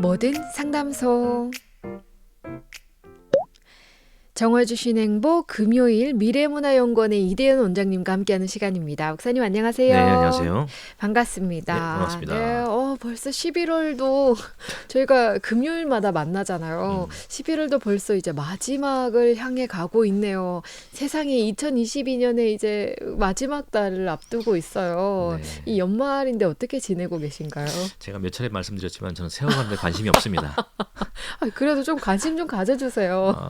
뭐든 상담소. 정화 주신 행복 금요일 미래문화연구원의 이대현 원장님과 함께하는 시간입니다. 목사님 안녕하세요. 네, 안녕하세요. 반갑습니다. 네, 반갑습니다. 네, 벌써 11월도 저희가 금요일마다 만나잖아요. 11월도 벌써 이제 마지막을 향해 가고 있네요. 세상에 2022년에 이제 마지막 달을 앞두고 있어요. 네. 이 연말인데 어떻게 지내고 계신가요? 제가 몇 차례 말씀드렸지만 저는 세월간에 관심이 없습니다. 그래도 좀 관심 좀 가져주세요.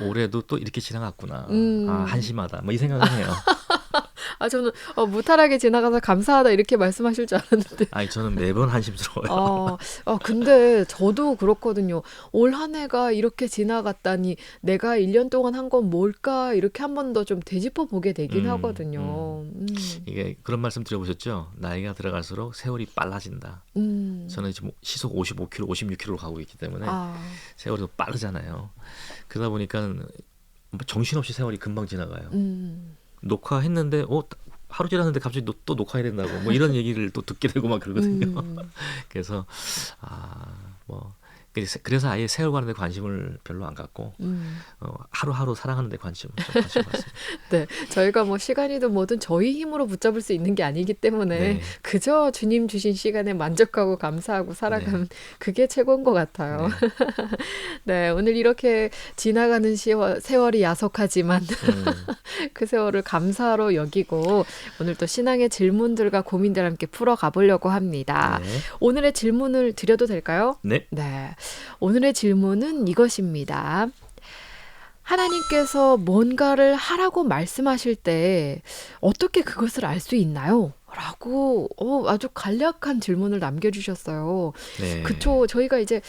올해도 또 이렇게 지나갔구나. 한심하다. 뭐 이 생각을 해요. 저는 무탈하게 지나가서 감사하다 이렇게 말씀하실 줄 알았는데. 아니, 저는 매번 한심스러워요. 근데 저도 그렇거든요. 올 한 해가 이렇게 지나갔다니 내가 1년 동안 한 건 뭘까 이렇게 한 번 더 좀 되짚어 보게 되긴 하거든요. 이게 그런 말씀 들어보셨죠? 나이가 들어갈수록 세월이 빨라진다. 저는 지금 시속 55km, 56km로 가고 있기 때문에 세월이 더 빠르잖아요. 그러다 보니까 정신없이 세월이 금방 지나가요. 녹화했는데 하루 지났는데 갑자기 또 녹화해야 된다고 뭐 이런 얘기를 또 듣게 되고 막 그러거든요. 그래서 그래서 아예 세월가는 데 관심을 별로 안 갖고 하루하루 살아가는 데 관심 갖습니다. 네, 저희가 뭐 시간이든 뭐든 저희 힘으로 붙잡을 수 있는 게 아니기 때문에 네. 그저 주님 주신 시간에 만족하고 감사하고 살아가면 그게 최고인 것 같아요. 네, 오늘 이렇게 지나가는 세월이 야속하지만 그 세월을 감사로 여기고 오늘 또 신앙의 질문들과 고민들 함께 풀어가 보려고 합니다. 네. 오늘의 질문을 드려도 될까요? 네. 네. 오늘의 질문은 이것입니다. 하나님께서 뭔가를 하라고 말씀하실 때 어떻게 그것을 알 수 있나요? 라고 아주 간략한 질문을 남겨주셨어요. 네. 그쵸. 저희가 이제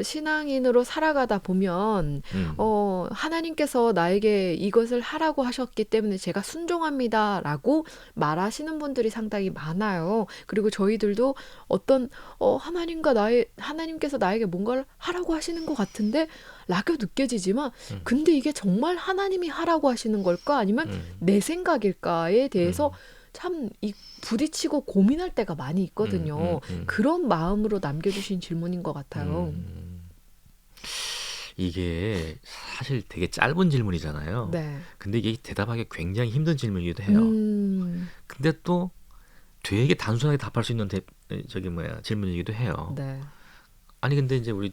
신앙인으로 살아가다 보면 하나님께서 나에게 이것을 하라고 하셨기 때문에 제가 순종합니다 라고 말하시는 분들이 상당히 많아요. 그리고 저희들도 어떤 하나님께서 나에게 뭔가를 하라고 하시는 것 같은데 라고 느껴지지만 근데 이게 정말 하나님이 하라고 하시는 걸까? 아니면 내 생각일까에 대해서 참 부딪히고 고민할 때가 많이 있거든요. 그런 마음으로 남겨주신 질문인 것 같아요. 이게 사실 되게 짧은 질문이잖아요. 네. 근데 이게 대답하기 굉장히 힘든 질문이기도 해요. 근데 또 되게 단순하게 답할 수 있는 질문이기도 해요. 네. 아니 근데 이제 우리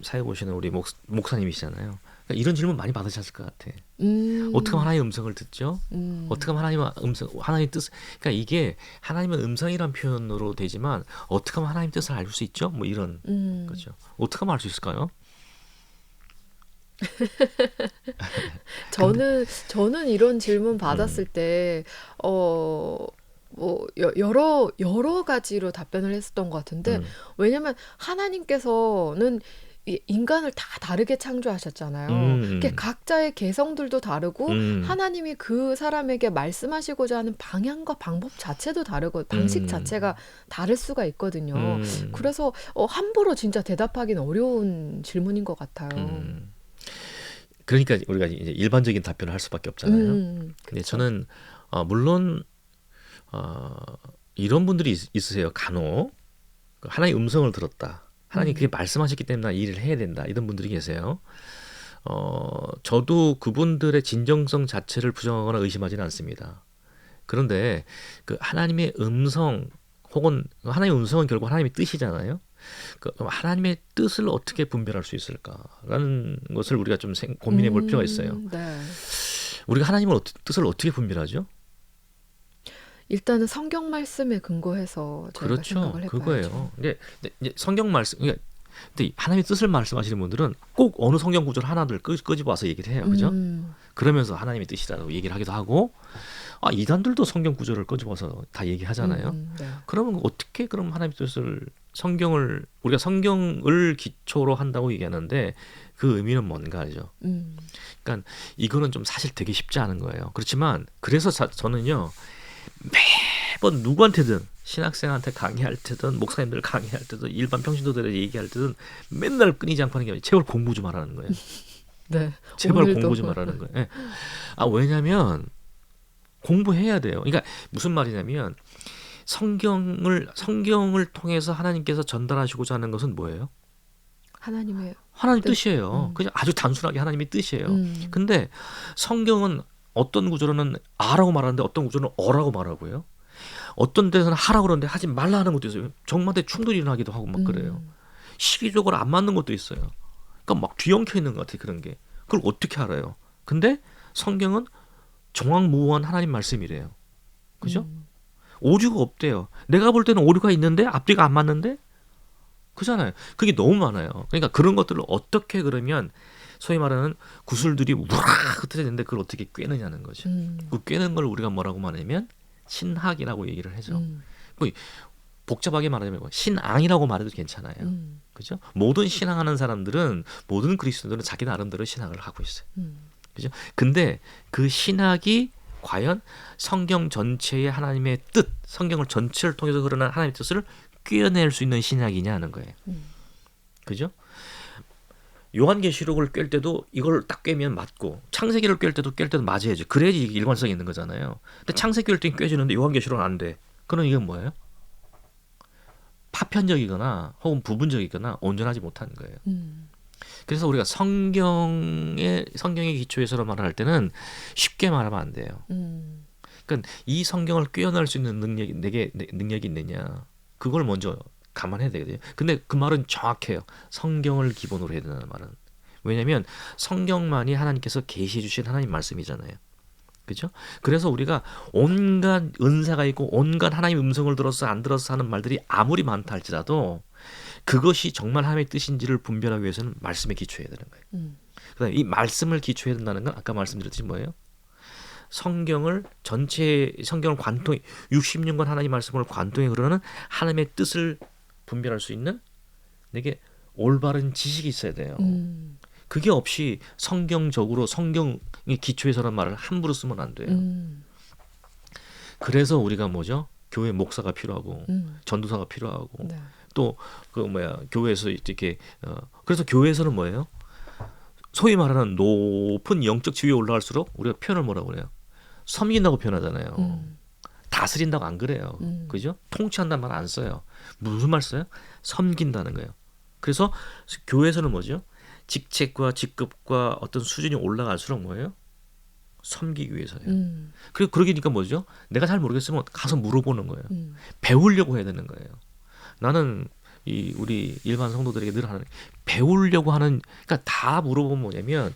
사회 보시는 우리 목사님이시잖아요. 그러니까 이런 질문 많이 받으셨을 것 같아. 어떻게 하면 하나님의 음성을 듣죠? 어떻게 하면 하나님의 뜻? 그러니까 이게 하나님의 음성이란 표현으로 되지만 어떻게 하면 하나님의 뜻을 알 수 있죠? 뭐 이런 거죠. 어떻게 하면 알 수 있을까요? 저는 이런 질문 받았을 때 여러 가지로 답변을 했었던 것 같은데 왜냐면 하나님께서는 인간을 다 다르게 창조하셨잖아요. 그러니까 각자의 개성들도 다르고 하나님이 그 사람에게 말씀하시고자 하는 방향과 방법 자체도 다르고 방식 자체가 다를 수가 있거든요. 그래서 함부로 진짜 대답하기는 어려운 질문인 것 같아요. 그러니까 우리가 이제 일반적인 답변을 할 수밖에 없잖아요. 근데 저는 물론 이런 분들이 있으세요. 간혹 하나님의 음성을 들었다. 하나님 그게 말씀하셨기 때문에 이 일을 해야 된다. 이런 분들이 계세요. 저도 그분들의 진정성 자체를 부정하거나 의심하지는 않습니다. 그런데 그 하나님의 음성 혹은 하나님의 음성은 결국 하나님의 뜻이잖아요. 하나님의 뜻을 어떻게 분별할 수 있을까라는 것을 우리가 좀 고민해 볼 필요가 있어요. 네. 우리가 하나님의 뜻을 어떻게 분별하죠? 일단은 성경 말씀에 근거해서 저희가 생각을 해봐야죠. 그거예요. 이제 성경 말씀, 근데 하나님의 뜻을 말씀하시는 분들은 꼭 어느 성경 구절 하나를 끄집어 와서 얘기를 해요, 그죠? 그러면서 하나님의 뜻이라고 얘기를 하기도 하고, 이단들도 성경 구절을 끄집어서 다 얘기하잖아요. 네. 그러면 어떻게 그럼 하나님의 뜻을 우리가 성경을 기초로 한다고 얘기하는데 그 의미는 뭔가죠? 그러니까 이거는 좀 사실 되게 쉽지 않은 거예요. 그렇지만 그래서 저는요. 매번 누구한테든 신학생한테 강의할 때든 목사님들 강의할 때든 일반 평신도들에게 얘기할 때든 맨날 끊이지 않고 하는 게 제발 공부 좀 하라는 거예요. 네. 제발 오늘도. 공부 좀 하라는 거예요. 왜냐하면 공부해야 돼요. 그러니까 무슨 말이냐면 성경을 통해서 하나님께서 전달하시고자 하는 것은 뭐예요? 하나님 뜻. 뜻이에요. 그냥 아주 단순하게 하나님의 뜻이에요. 근데 성경은 어떤 구조로는 아라고 말하는데 어떤 구조는 어라고 말하고요. 어떤 데서는 하라고 그러는데 하지 말라 하는 것도 있어요. 정반대 충돌이 일어나기도 하고 막 그래요. 시기적으로 안 맞는 것도 있어요. 그러니까 막 뒤엉켜 있는 것 같아요. 그런 게. 그걸 어떻게 알아요? 근데 성경은 정확무오한 하나님 말씀이래요. 그죠? 오류가 없대요. 내가 볼 때는 오류가 있는데 앞뒤가 안 맞는데? 그잖아요. 그게 너무 많아요. 그러니까 그런 것들을 어떻게 그러면 소위 말하는 구슬들이 우락 흩어지는데 그걸 어떻게 꿰느냐는 거죠. 그 꿰는 걸 우리가 뭐라고 말하냐면 신학이라고 얘기를 하죠. 뭐 복잡하게 말하자면 신앙이라고 말해도 괜찮아요. 그죠? 모든 신앙하는 사람들은 모든 그리스도인들은 자기 나름대로 신학을 하고 있어요. 그죠? 근데 그 신학이 과연 성경 전체의 하나님의 뜻, 성경을 전체를 통해서 흐르는 하나님의 뜻을 꿰어낼 수 있는 신학이냐 하는 거예요. 그죠? 요한계시록을 꿰 때도 이걸 딱 꿰면 맞고 창세기를 꿰 때도 맞아야죠. 그래야지 일관성이 있는 거잖아요. 근데 창세기 꿰 때는 꿰지는데 요한계시록은 안 돼. 그럼 이건 뭐예요? 파편적이거나 혹은 부분적이거나 온전하지 못한 거예요. 그래서 우리가 성경의 기초에서 말할 때는 쉽게 말하면 안 돼요. 그러니까 이 성경을 꿰어낼 수 있는 내게 능력이 있느냐, 그걸 먼저 감안해야 되거든요. 근데 그 말은 정확해요. 성경을 기본으로 해야 된다는 말은. 왜냐하면 성경만이 하나님께서 계시해 주신 하나님 말씀이잖아요. 그죠? 그래서 우리가 온갖 은사가 있고 온갖 하나님의 음성을 들었어 안 들었어 하는 말들이 아무리 많다 할지라도 그것이 정말 하나님의 뜻인지를 분별하기 위해서는 말씀에 기초해야 되는 거예요. 그다음에 이 말씀을 기초해야 된다는 건 아까 말씀드렸듯이 뭐예요? 성경을 관통해 60년간 하나님의 말씀을 관통해 흐르는 하나님의 뜻을 분별할 수 있는 내게 올바른 지식이 있어야 돼요. 그게 없이 성경적으로 성경의 기초에서라는 말을 함부로 쓰면 안 돼요. 그래서 우리가 뭐죠? 교회 목사가 필요하고 전도사가 필요하고 네. 또 그 교회에서 이렇게 그래서 교회에서는 뭐예요? 소위 말하는 높은 영적 지위에 올라갈수록 우리가 표현을 뭐라고 그래요? 섬긴다고 표현하잖아요. 다스린다고 안 그래요. 그죠? 통치한다는 말 안 써요. 무슨 말 써요? 섬긴다는 거예요. 그래서 교회에서는 뭐죠? 직책과 직급과 어떤 수준이 올라갈수록 뭐예요? 섬기기 위해서예요. 그리고 그러기니까 뭐죠? 내가 잘 모르겠으면 가서 물어보는 거예요. 배우려고 해야 되는 거예요. 나는 우리 일반 성도들에게 늘 하는 배우려고 하는, 그러니까 다 물어보면 뭐냐면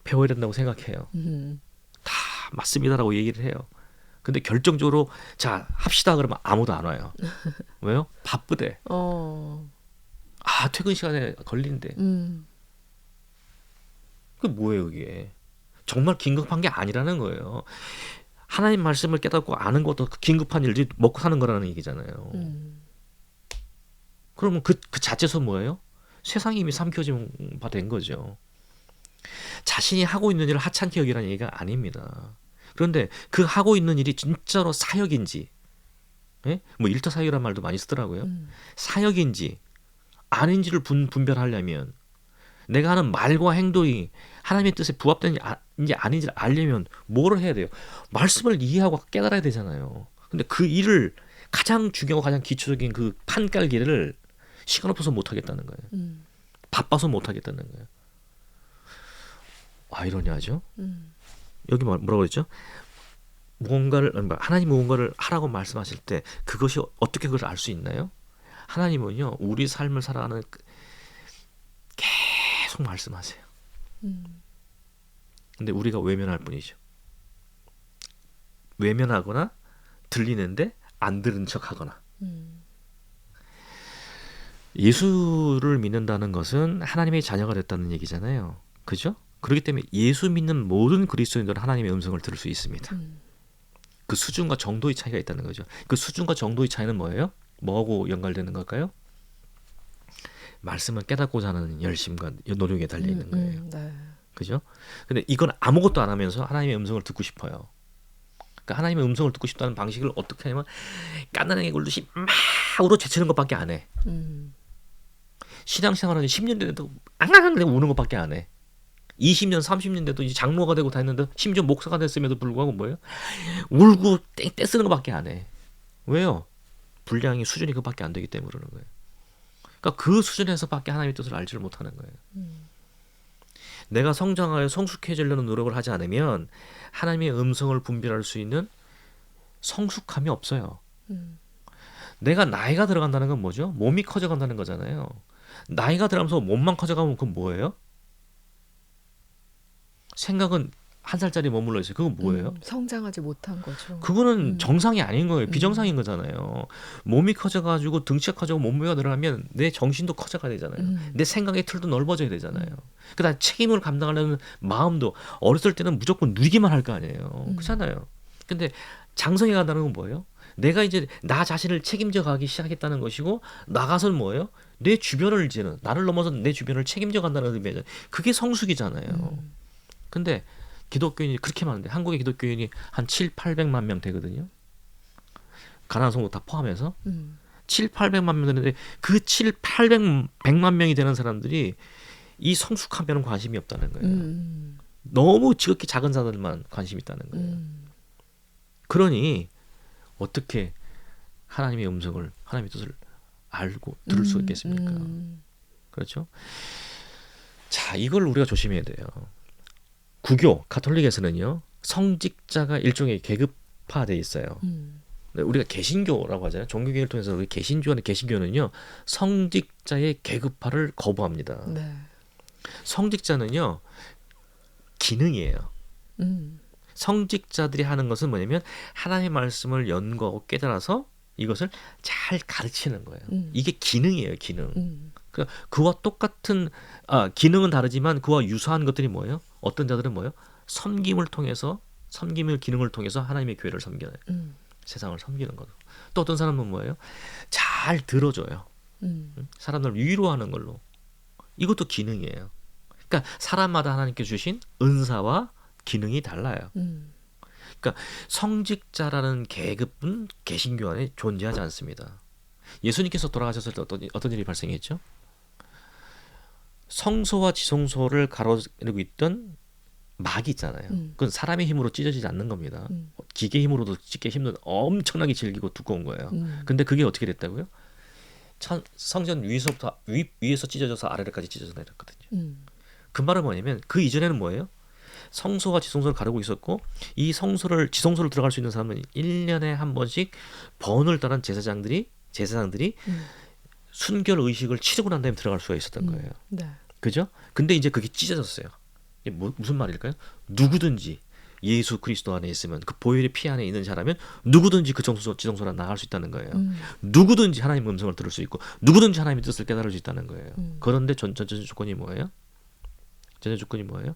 배워야 된다고 생각해요. 다 맞습니다라고 얘기를 해요. 근데 결정적으로 자 합시다 그러면 아무도 안 와요. 왜요? 바쁘대. 퇴근 시간에 걸린대. 그게 뭐예요 그게? 정말 긴급한 게 아니라는 거예요. 하나님 말씀을 깨닫고 아는 것도 긴급한 일들이 먹고 사는 거라는 얘기잖아요. 그러면 그 자체에서 뭐예요? 세상이 이미 삼켜진 바 된 거죠. 자신이 하고 있는 일을 하찮게 여기라는 얘기가 아닙니다. 그런데 그 하고 있는 일이 진짜로 사역인지, 뭐 일터 사역이라는 말도 많이 쓰더라고요. 사역인지 아닌지를 분별하려면, 내가 하는 말과 행동이 하나님의 뜻에 부합되는지 아닌지를 알려면 뭐를 해야 돼요? 말씀을 이해하고 깨달아야 되잖아요. 근데 그 일을 가장 중요하고 가장 기초적인 그 판깔기를 시간 없어서 못하겠다는 거예요. 바빠서 못하겠다는 거예요. 아이러니하죠? 여기 뭐라고 그랬죠? 하나님 무언가를 하라고 말씀하실 때 그것이 어떻게 그걸 알 수 있나요? 하나님은요, 우리 삶을 살아가는 계속 말씀하세요. 근데 우리가 외면할 뿐이죠. 외면하거나 들리는데 안 들은 척하거나. 예수를 믿는다는 것은 하나님의 자녀가 됐다는 얘기잖아요. 그죠? 그렇기 때문에 예수 믿는 모든 그리스도인들은 하나님의 음성을 들을 수 있습니다. 그 수준과 정도의 차이가 있다는 거죠. 그 수준과 정도의 차이는 뭐예요? 뭐하고 연관되는 걸까요? 말씀을 깨닫고자 하는 열심과 노력에 달려 있는 거예요. 네. 그죠? 근데 이건 아무것도 안 하면서 하나님의 음성을 듣고 싶어요. 그러니까 하나님의 음성을 듣고 싶다는 방식을 어떻게 하냐면 깐난하게 굴듯이 막 울어 제치는 것밖에 안 해. 신앙생활하는 10년 됐는데 앙앙 우는 것밖에 안 해. 20년, 30년 돼도 이제 장로가 되고 다 했는데 심지어 목사가 됐음에도 불구하고 뭐예요? 울고 떼쓰는 것밖에 안 해. 왜요? 분량이 수준이 그밖에 안 되기 때문에 그러는 거예요. 그러니까 그 수준에서밖에 하나님의 뜻을 알지를 못하는 거예요. 내가 성장하여 성숙해지려는 노력을 하지 않으면 하나님의 음성을 분별할 수 있는 성숙함이 없어요. 내가 나이가 들어간다는 건 뭐죠? 몸이 커져간다는 거잖아요. 나이가 들어가면서 몸만 커져가면 그건 뭐예요? 생각은 한 살짜리 머물러 있어요. 그건 뭐예요? 성장하지 못한 거죠. 그거는 정상이 아닌 거예요. 비정상인 거잖아요. 몸이 커져가지고 등치가 커지고 몸무게가 늘어나면 내 정신도 커져가야 되잖아요. 내 생각의 틀도 넓어져야 되잖아요. 그다음 책임을 감당하려는 마음도 어렸을 때는 무조건 누리기만 할 거 아니에요. 그렇잖아요. 근데 장성해 간다는 건 뭐예요? 내가 이제 나 자신을 책임져 가기 시작했다는 것이고 나가서는 뭐예요? 내 주변을 이제는 나를 넘어서 내 주변을 책임져 간다는 의미죠. 그게 성숙이잖아요. 근데 기독교인이 그렇게 많은데 한국의 기독교인이 한 7,800만 명 되거든요. 가나안 성도 다 포함해서 7,800만 명 되는데 그 7,800만 명이 되는 사람들이 이 성숙하면 관심이 없다는 거예요. 너무 지극히 작은 사람들만 관심이 있다는 거예요. 그러니 어떻게 하나님의 음성을 하나님의 뜻을 알고 들을 수 있겠습니까? 그렇죠? 자, 이걸 우리가 조심해야 돼요. 구교 가톨릭에서는요 성직자가 일종의 계급화돼 있어요. 우리가 개신교라고 하잖아요. 종교개혁을 통해서 우리 개신교는요 성직자의 계급화를 거부합니다. 네. 성직자는요 기능이에요. 성직자들이 하는 것은 뭐냐면 하나님의 말씀을 연구하고 깨달아서 이것을 잘 가르치는 거예요. 이게 기능이에요, 기능. 그와 똑같은 기능은 다르지만 그와 유사한 것들이 뭐예요? 어떤 자들은 뭐예요? 섬김을 통해서 섬김의 기능을 통해서 하나님의 교회를 섬기는 세상을 섬기는 거죠. 또 어떤 사람은 뭐예요? 잘 들어줘요. 사람들 위로하는 걸로. 이것도 기능이에요. 그러니까 사람마다 하나님께 주신 은사와 기능이 달라요. 그러니까 성직자라는 계급은 개신교 안에 존재하지 않습니다. 예수님께서 돌아가셨을 때 어떤 일이 발생했죠? 성소와 지성소를 가로지르고 있던 막이 있잖아요. 그건 사람의 힘으로 찢어지지 않는 겁니다. 기계 힘으로도 찢기 힘든 엄청나게 질기고 두꺼운 거예요. 근데 그게 어떻게 됐다고요? 성전 위에서 찢어져서 아래로까지 찢어져 내렸거든요. 그 말은 뭐냐면 그 이전에는 뭐예요? 성소와 지성소를 가르고 있었고 이 지성소를 들어갈 수 있는 사람은 1년에 한 번씩 번을 따른 제사장들이 순결 의식을 치르고 난 다음에 들어갈 수가 있었던 거예요. 네. 그죠? 근데 이제 그게 찢어졌어요. 이게 무슨 말일까요? 누구든지 예수 그리스도 안에 있으면 그 보혈의 피 안에 있는 자라면 누구든지 그 지성소로 나갈 수 있다는 거예요. 누구든지 하나님의 음성을 들을 수 있고 누구든지 하나님의 뜻을 깨달을 수 있다는 거예요. 그런데 전제 조건이 뭐예요? 전제 조건이 뭐예요?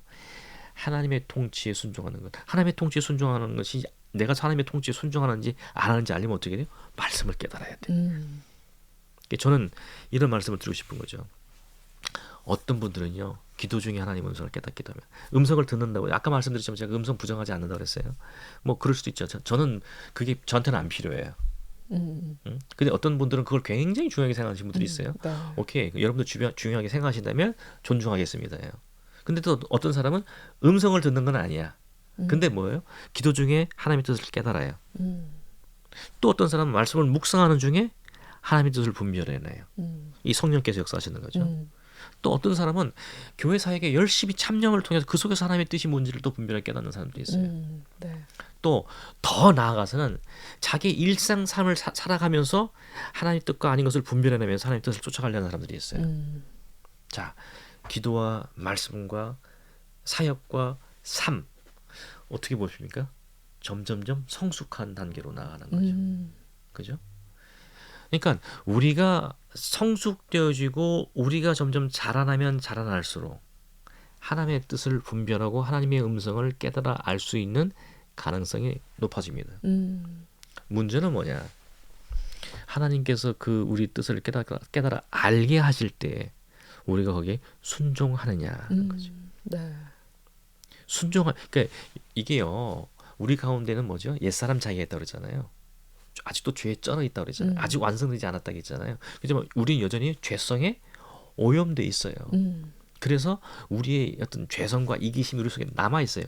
하나님의 통치에 순종하는 것. 하나님의 통치에 순종하는 것이 내가 하나님의 통치에 순종하는지 안 하는지 알려면 어떻게 돼요? 말씀을 깨달아야 돼요. 저는 이런 말씀을 드리고 싶은 거죠. 어떤 분들은요 기도 중에 하나님 음성을 깨닫기도 하면 음성을 듣는다고 아까 말씀드렸지만 제가 음성 부정하지 않는다고 그랬어요. 뭐 그럴 수도 있죠. 저는 그게 저한테는 안 필요해요. 근데 어떤 분들은 그걸 굉장히 중요하게 생각하시는 분들이 있어요. 네. 오케이, 여러분도 중요하게 생각하신다면 존중하겠습니다. 근데 또 어떤 사람은 음성을 듣는 건 아니야. 근데 뭐예요? 기도 중에 하나님의 뜻을 깨달아요. 또 어떤 사람은 말씀을 묵상하는 중에 하나님의 뜻을 분별해내요. 이 성령께서 역사하시는 거죠. 또 어떤 사람은 교회 사역에 열심히 참여를 통해서 그 속에서 하나님의 뜻이 뭔지를 또 분별하게 깨닫는 사람들이 있어요. 네. 또 더 나아가서는 자기 일상 삶을 살아가면서 하나님의 뜻과 아닌 것을 분별해내면서 하나님의 뜻을 쫓아가려는 사람들이 있어요. 자, 기도와 말씀과 사역과 삶 어떻게 보십니까? 점점점 성숙한 단계로 나아가는 거죠. 그죠? 그러니까 우리가 성숙되어지고 우리가 점점 자라나면 자라날수록 하나님의 뜻을 분별하고 하나님의 음성을 깨달아 알 수 있는 가능성이 높아집니다. 문제는 뭐냐? 하나님께서 그 우리 뜻을 깨달아 알게 하실 때 우리가 거기에 순종하느냐는 거죠. 네. 그러니까 이게요. 우리 가운데는 뭐죠? 옛사람 자기가 있다고 그러잖아요. 아직도 죄에 쩔어 있다고 그러잖아요. 아직 완성되지 않았다고 했잖아요. 그렇지만 우리는 여전히 죄성에 오염돼 있어요. 그래서 우리의 어떤 죄성과 이기심이 우리 속에 남아 있어요.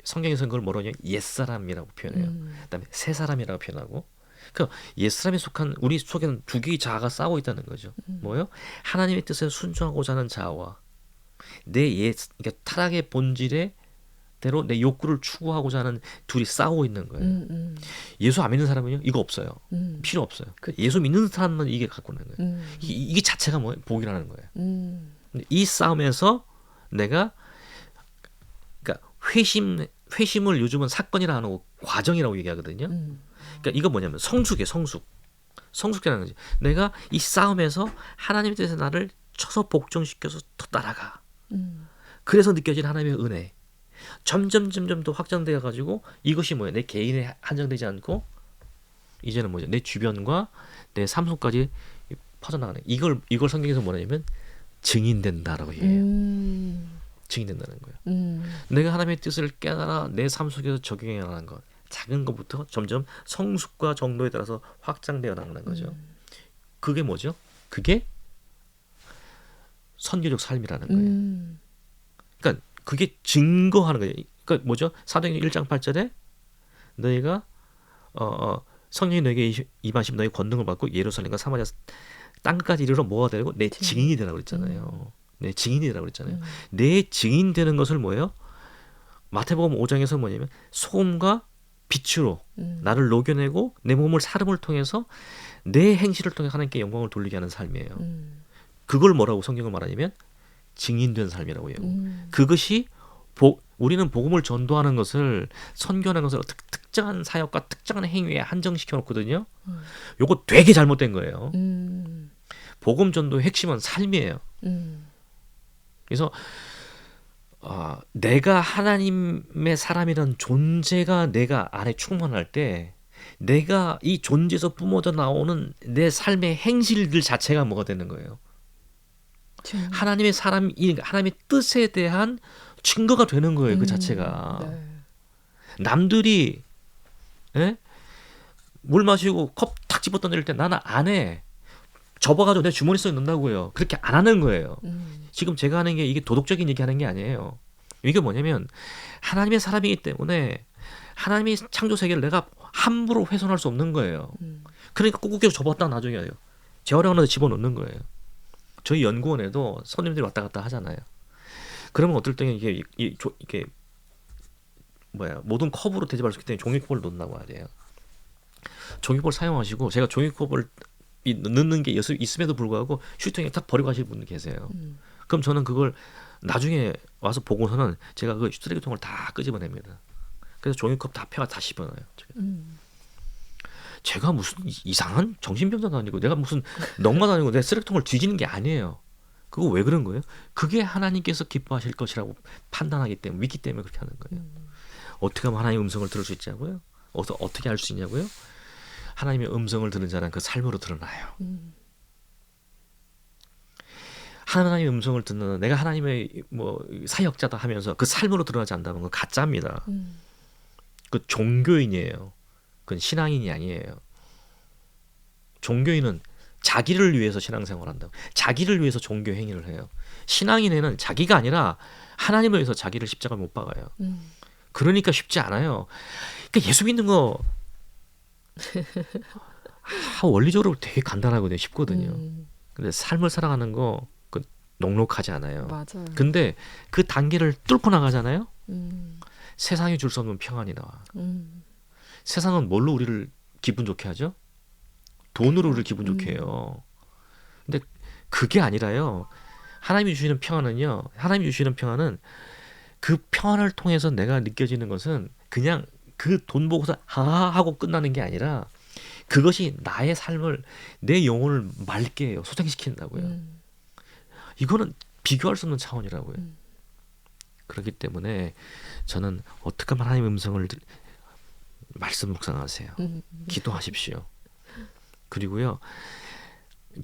성경에서는 그걸 뭐라냐? 옛사람이라고 표현해요. 그다음에 새사람이라고 표현하고 그러니까 옛사람에 속한 우리 속에는 두 개의 자아가 싸우고 있다는 거죠. 뭐요? 하나님의 뜻에 순종하고자 하는 자아와 그러니까 타락의 본질에 대로 내 욕구를 추구하고자 하는 둘이 싸우고 있는 거예요. 예수 안 믿는 사람은요 이거 없어요. 필요 없어요. 그쵸. 예수 믿는 사람은 이게 갖고 있는 거예요. 이게 자체가 뭐예요? 복이라는 거예요. 근데 이 싸움에서 내가 그러니까 회심을 요즘은 사건이라 안 하고 과정이라고 얘기하거든요. 그러니까 이거 뭐냐면 성숙이라는 거지. 내가 이 싸움에서 하나님의 뜻에 나를 쳐서 복종시켜서 더 따라가. 그래서 느껴진 하나님의 은혜. 점점 더 확장되어 가지고 이것이 뭐예요? 내 개인에 한정되지 않고 이제는 뭐죠? 내 주변과 내 삶 속까지 퍼져나가는. 이걸 성경에서 뭐냐면 증인된다라고 얘기해요. 증인된다는 거예요. 내가 하나님의 뜻을 깨달아 내 삶 속에서 적용해 나가는 것. 작은 것부터 점점 성숙과 정도에 따라서 확장되어 나가는 거죠. 그게 뭐죠? 그게 선교적 삶이라는 거예요. 그러니까 그게 증거하는 거예요. 그러니까 뭐죠? 사도행전 1장 8절에 너희가 성령이 너에게 임하시면 너희 권능을 받고 예루살렘과 사마리아 땅까지 이르러 뭐가 되고 내 증인이 되라고 그랬잖아요. 내 증인이 되라고 그랬잖아요. 내 증인 되는 것을 뭐예요? 마태복음 5장에서 뭐냐면 소금과 빛으로 나를 녹여내고 내 몸을 사름을 통해서 내 행실을 통해 하나님께 영광을 돌리게 하는 삶이에요. 그걸 뭐라고 성경을 말하냐면 증인된 삶이라고 해요. 그것이 우리는 복음을 전도하는 것을 선교하는 것을 특정한 사역과 특정한 행위에 한정시켜 놓거든요. 요거 되게 잘못된 거예요. 복음 전도의 핵심은 삶이에요. 그래서 내가 하나님의 사람이라는 존재가 내가 안에 충만할 때 내가 이 존재에서 뿜어져 나오는 내 삶의 행실들 자체가 뭐가 되는 거예요. 하나님의 하나님의 뜻에 대한 증거가 되는 거예요. 그 자체가. 네. 남들이 물 마시고 컵 탁 집어 던질 때 나는 안 해. 접어가지고 내 주머니 속에 넣는다고요. 그렇게 안 하는 거예요. 지금 제가 하는 게 이게 도덕적인 얘기하는 게 아니에요. 이게 뭐냐면 하나님의 사람이기 때문에 하나님의 창조 세계를 내가 함부로 훼손할 수 없는 거예요. 그러니까 꾹꾹 접었다 나중에 재활용하는 데 집어넣는 거예요. 저희 연구원에도 손님들이 왔다 갔다 하잖아요. 그러면 어떨 때는 이게 모든 컵으로 대접할 수 있기 때문에 종이컵을 넣는다고 하래요. 종이컵을 사용하시고 제가 종이컵을 넣는 게 있음에도 불구하고 휴통에 딱 버리고 가시는 분들 계세요. 그럼 저는 그걸 나중에 와서 보고서는 제가 그 쓰레기통을 다 끄집어냅니다. 그래서 종이컵 다 펴가 다 씹어놔요. 제가 무슨 이상한 정신병자도 아니고 내가 무슨 넉마도 아니고 내 쓰레기통을 뒤지는 게 아니에요. 그거 왜 그런 거예요? 그게 하나님께서 기뻐하실 것이라고 판단하기 때문에 믿기 때문에 그렇게 하는 거예요. 어떻게 하면 하나님의 음성을 들을 수 있냐고요? 어떻게 할 수 있냐고요? 하나님의 음성을 들은 자는 그 삶으로 드러나요. 하나님의 음성을 듣는 내가 하나님의 사역자다 하면서 그 삶으로 드러나지 않는다는 건 가짜입니다. 그 종교인이에요. 그건 신앙인이 아니에요. 종교인은 자기를 위해서 신앙생활을 한다고. 자기를 위해서 종교 행위를 해요. 신앙인에는 자기가 아니라 하나님을 위해서 자기를 십자가에 못 박아요. 그러니까 쉽지 않아요. 그러니까 예수 믿는 거 원리적으로 되게 간단하거든요. 쉽거든요. 근데 삶을 살아가는 거 녹록하지 않아요. 맞아요. 근데 그 단계를 뚫고 나가잖아요. 세상이 줄 수 없는 평안이 나와. 세상은 뭘로 우리를 기분 좋게 하죠? 돈으로 우리를 기분 좋게 해요. 근데 그게 아니라요. 하나님이 주시는 평안은 그 평안을 통해서 내가 느껴지는 것은 그냥 그 돈 보고서 하고 끝나는 게 아니라 그것이 나의 삶을 내 영혼을 맑게 해요. 소생시킨다고요. 이거는 비교할 수 없는 차원이라고요. 그렇기 때문에 저는 어떻게 하면 하나님의 음성을 말씀 묵상하세요. 기도하십시오. 그리고요.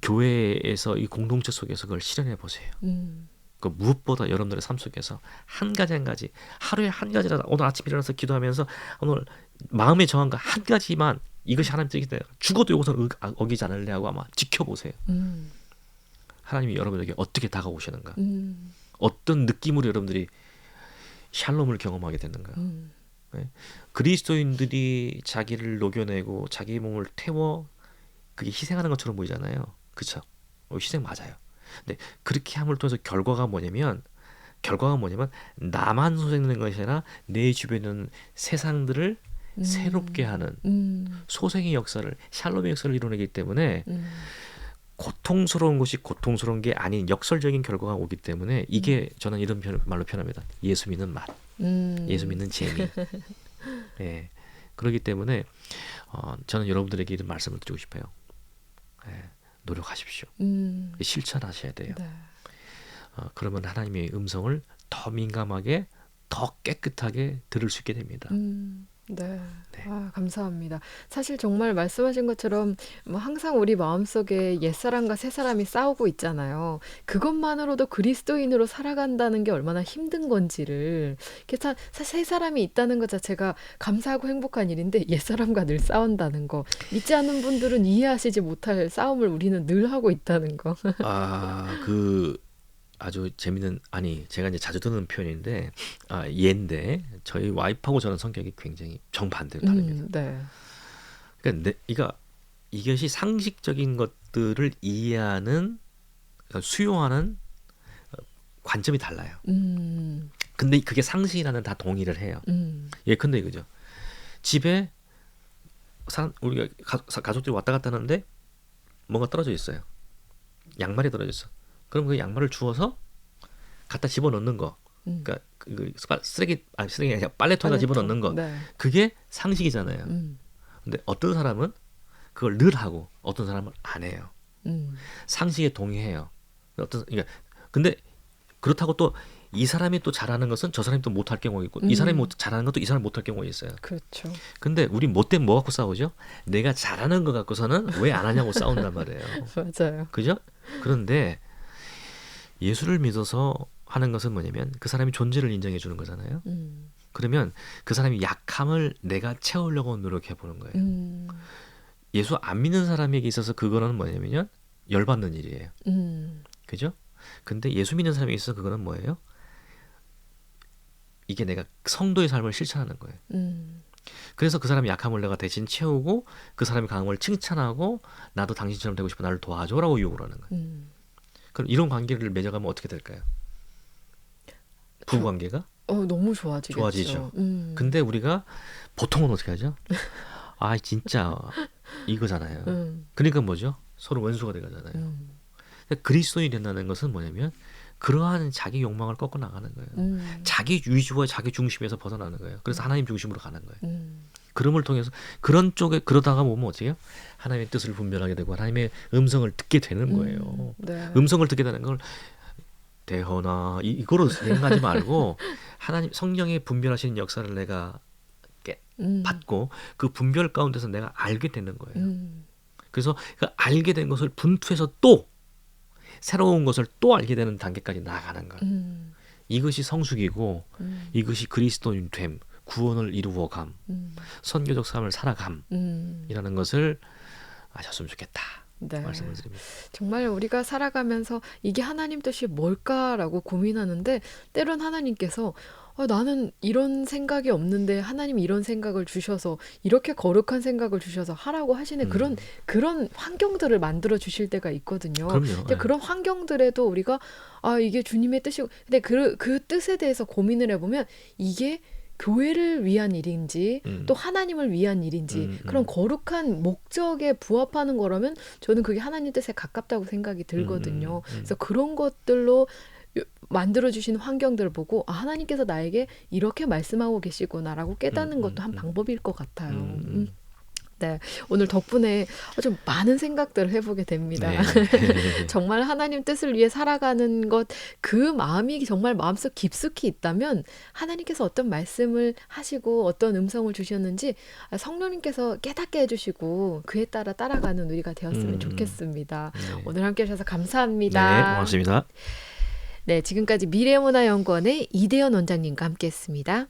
교회에서 이 공동체 속에서 그걸 실현해 보세요. 그 무엇보다 여러분들의 삶 속에서 한 가지 하루에 한 가지라도 오늘 아침에 일어나서 기도하면서 오늘 마음에 정한 거 한 가지만 이것이 하나님 뜻이다. 죽어도 이것을 어기지 않을래 하고 아마 지켜보세요. 하나님이 여러분에게 어떻게 다가오시는가. 어떤 느낌으로 여러분들이 샬롬을 경험하게 되는가. 예. 그리스도인들이 자기를 녹여내고 자기 몸을 태워 그게 희생하는 것처럼 보이잖아요. 그쵸? 희생 맞아요. 근데 그렇게 함을 통해서 결과가 뭐냐면 나만 소생되는 것이 아니라 내 주변에 있는 세상들을 새롭게 하는 소생의 역사를, 샬롬의 역사를 이루어내기 때문에 고통스러운 것이 고통스러운 게 아닌 역설적인 결과가 오기 때문에 이게 저는 이런 말로 표현합니다. 예수 믿는 맛, 예수 믿는 재미. 예. 그렇기 때문에 저는 여러분들에게 이런 말씀을 드리고 싶어요. 예. 노력하십시오. 실천하셔야 돼요. 네. 그러면 하나님의 음성을 더 민감하게, 더 깨끗하게 들을 수 있게 됩니다. 네. 네. 감사합니다. 사실 정말 말씀하신 것처럼 뭐 항상 우리 마음속에 옛사람과 새사람이 싸우고 있잖아요. 그것만으로도 그리스도인으로 살아간다는 게 얼마나 힘든 건지를 사실 새사람이 있다는 것 자체가 감사하고 행복한 일인데 옛사람과 늘 싸운다는 거, 믿지 않는 분들은 이해하시지 못할 싸움을 우리는 늘 하고 있다는 거. 아주 재밌는, 제가 이제 자주 듣는 표현인데, 얘인데 저희 와이프하고 저는 성격이 굉장히 정반대로 다릅니다. 네. 그러니까 이것이 상식적인 것들을 이해하는, 수용하는 관점이 달라요. 근데 그게 상식이라는 다 동의를 해요. 예컨대 이거죠. 집에 우리가 가족들이 왔다 갔다 하는데 뭔가 떨어져 있어요. 양말이 떨어져 있어. 그럼 그 양말을 주워서 갖다 집어넣는 거, 그러니까 쓰레기 아니라 빨래통에다 집어넣는 거, 네. 그게 상식이잖아요. 근데 어떤 사람은 그걸 늘 하고 어떤 사람은 안 해요. 상식에 동의해요. 근데 그렇다고 또 이 사람이 또 잘하는 것은 저 사람이 또 못할 경우가 있고, 이 사람이 잘하는 것도 이 사람이 못할 경우가 있어요. 그렇죠. 근데 우리 뭐 때문에 뭐 갖고 싸우죠? 내가 잘하는 거 갖고서는 왜 안 하냐고 싸운단 말이에요. 맞아요. 그죠? 그런데 예수를 믿어서 하는 것은 뭐냐면 그 사람이 존재를 인정해 주는 거잖아요. 그러면 그 사람이 약함을 내가 채우려고 노력해 보는 거예요. 예수 안 믿는 사람에게 있어서 그거는 뭐냐면요, 열받는 일이에요. 그죠? 근데 예수 믿는 사람에게 있어서 그거는 뭐예요? 이게 내가 성도의 삶을 실천하는 거예요. 그래서 그 사람의 약함을 내가 대신 채우고 그 사람의 강함을 칭찬하고 나도 당신처럼 되고 싶어, 나를 도와줘라고 요구를 하는 거예요. 그럼 이런 관계를 맺어가면 어떻게 될까요? 부부관계가? 너무 좋아지겠죠. 좋아지죠. 근데 우리가 보통은 어떻게 하죠? 진짜 이거잖아요. 그러니까 뭐죠? 서로 원수가 돼가잖아요. 그리스도인이 된다는 것은 뭐냐면 그러한 자기 욕망을 꺾어 나가는 거예요. 자기 위주와 자기 중심에서 벗어나는 거예요. 그래서 하나님 중심으로 가는 거예요. 그럼을 통해서 그런 쪽에 그러다가 보면 어떻게요? 하나님의 뜻을 분별하게 되고 하나님의 음성을 듣게 되는 거예요. 네. 음성을 듣게 되는 걸 대허나 이거로 생각하지 말고 하나님 성령의 분별하시는 역사를 내가 받고 그 분별 가운데서 내가 알게 되는 거예요. 그래서 그 알게 된 것을 분투해서 또 새로운 것을 또 알게 되는 단계까지 나아가는 거예요. 이것이 성숙이고 이것이 그리스도인 됨, 구원을 이루어감, 선교적 삶을 살아감이라는 것을 아셨으면 좋겠다. 네. 말씀을 드립니다. 정말 우리가 살아가면서 이게 하나님 뜻이 뭘까라고 고민하는데 때론 하나님께서 나는 이런 생각이 없는데 하나님이 이런 생각을 주셔서 이렇게 거룩한 생각을 주셔서 하라고 하시는 그런 환경들을 만들어 주실 때가 있거든요. 그럼요. 근데 그런 환경들에도 우리가 이게 주님의 뜻이고, 근데 그 뜻에 대해서 고민을 해보면 이게 교회를 위한 일인지 또 하나님을 위한 일인지 그런 거룩한 목적에 부합하는 거라면 저는 그게 하나님 뜻에 가깝다고 생각이 들거든요. 그래서 그런 것들로 만들어주시는 환경들을 보고 하나님께서 나에게 이렇게 말씀하고 계시구나라고 깨닫는 것도 한 방법일 것 같아요. 네, 오늘 덕분에 좀 많은 생각들을 해보게 됩니다. 네. 정말 하나님 뜻을 위해 살아가는 것, 그 마음이 정말 마음속 깊숙이 있다면 하나님께서 어떤 말씀을 하시고 어떤 음성을 주셨는지 성령님께서 깨닫게 해주시고 그에 따라 따라가는 우리가 되었으면 좋겠습니다. 네. 오늘 함께 해주셔서 감사합니다. 네, 고맙습니다. 네, 지금까지 미래문화연구원의 이대현 원장님과 함께했습니다.